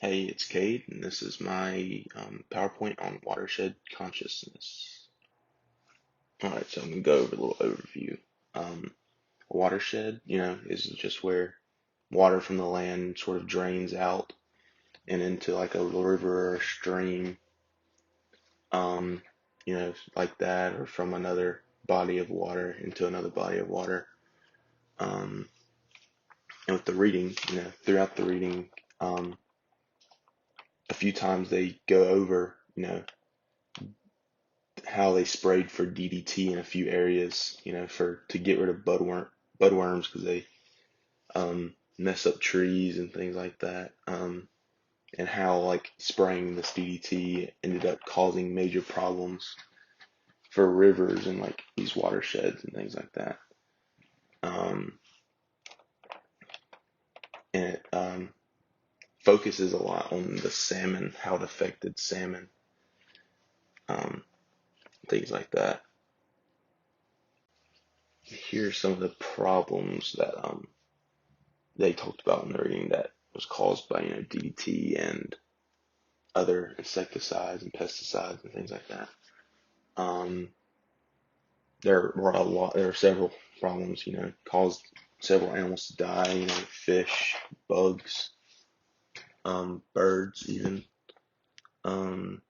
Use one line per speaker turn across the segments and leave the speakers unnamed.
Hey, it's Cade, and this is my PowerPoint on Watershed Consciousness. Alright, so I'm going to go over a little overview. A watershed, is just where water from the land sort of drains out and into like a river or a stream, um, like that, or from another body of water into another body of water. Um, and with the reading, throughout the reading, a few times they go over, how they sprayed for DDT in a few areas, for to get rid of budworms because they mess up trees and things like that. And how like spraying this DDT ended up causing major problems for rivers and like these watersheds and things like that. Um, and it focuses a lot on the salmon, how it affected salmon, um, things like that. Here's some of the problems that they talked about in the reading that was caused by DDT and other insecticides and pesticides and things like that. Um, there are several problems, caused several animals to die, fish, bugs, birds even. Um,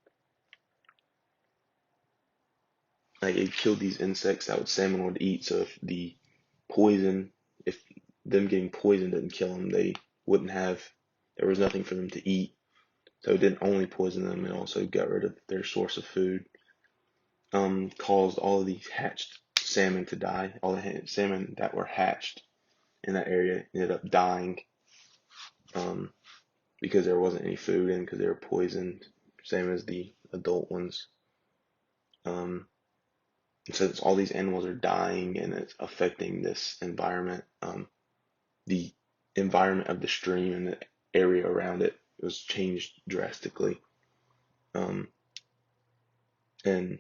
like it killed these insects that salmon would eat. So if them getting poisoned didn't kill them, there was nothing for them to eat. So it didn't only poison them, it also got rid of their source of food. Caused all of these hatched salmon to die. All the salmon that were hatched in that area ended up dying, um, because there wasn't any food in because they were poisoned, same as the adult ones. Um, and since all these animals are dying and it's affecting this environment, the environment of the stream and the area around it was changed drastically. Um, and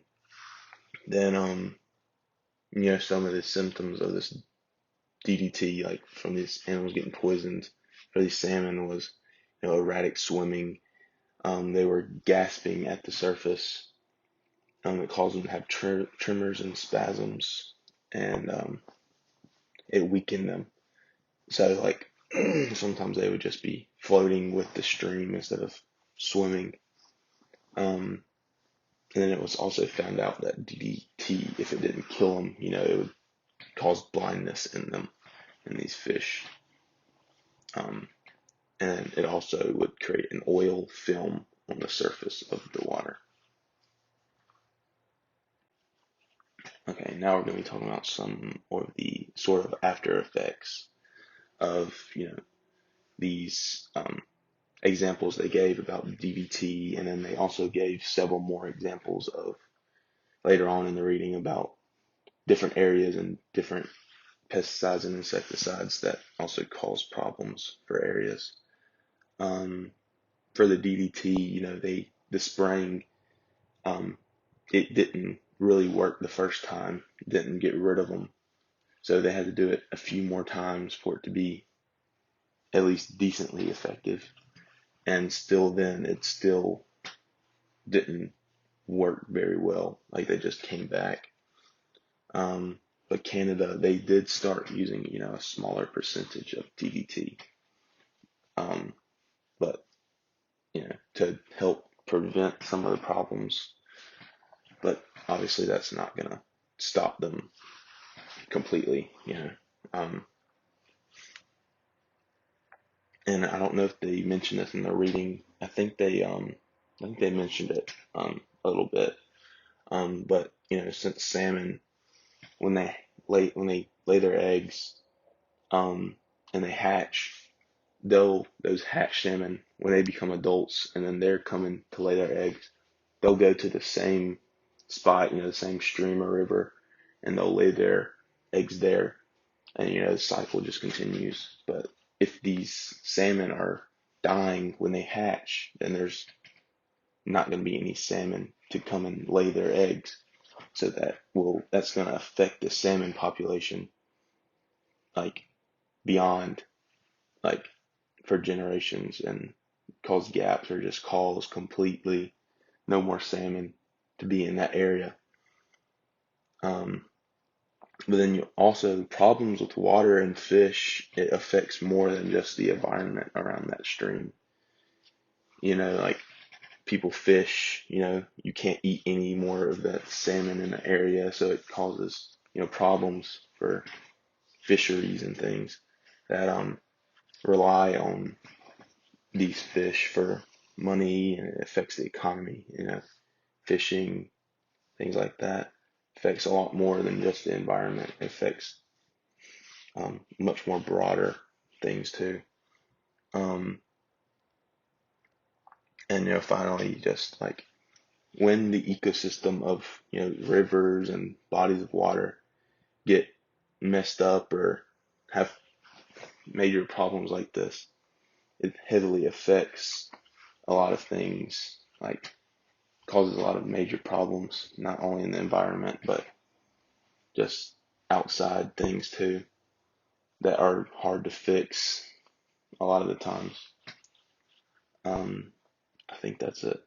then, some of the symptoms of this DDT, like from these animals getting poisoned for these salmon, was erratic swimming. They were gasping at the surface. It caused them to have tremors and spasms, and it weakened them. So like sometimes they would just be floating with the stream instead of swimming. Um, and then it was also found out that DDT, if it didn't kill them, it would cause blindness in them, in these fish. Um, and it also would create an oil film on the surface of the water. Okay, now we're going to be talking about some of the sort of after effects of, these examples they gave about DBT, and then they also gave several more examples of later on in the reading about different areas and different pesticides and insecticides that also cause problems for areas. For the DDT, the spraying, it didn't really work the first time, it didn't get rid of them. So they had to do it a few more times for it to be at least decently effective. And still then, it still didn't work very well. Like they just came back. But Canada, they did start using, a smaller percentage of DDT. Um, but, to help prevent some of the problems. But obviously that's not going to stop them completely. Um, and I don't know if they mentioned this in the reading. I think they mentioned it a little bit. But since salmon, when they lay their eggs, and they hatch, those hatch salmon, when they become adults and then they're coming to lay their eggs, they'll go to the same spot, the same stream or river, and they'll lay their eggs there, and the cycle just continues. But if these salmon are dying when they hatch, then there's not going to be any salmon to come and lay their eggs. So that's going to affect the salmon population, like beyond, like for generations. And cause gaps or just cause completely no more salmon to be in that area. Um, but then you also problems with water and fish, it affects more than just the environment around that stream. Like people fish, you can't eat any more of that salmon in the area, so it causes, problems for fisheries and things that rely on these fish for money, and it affects the economy. Fishing, things like that affects a lot more than just the environment. It affects much more broader things too. Um, and finally, just like when the ecosystem of rivers and bodies of water get messed up or have major problems like this, it heavily affects a lot of things, like causes a lot of major problems, not only in the environment, but just outside things too that are hard to fix a lot of the times. I think that's it.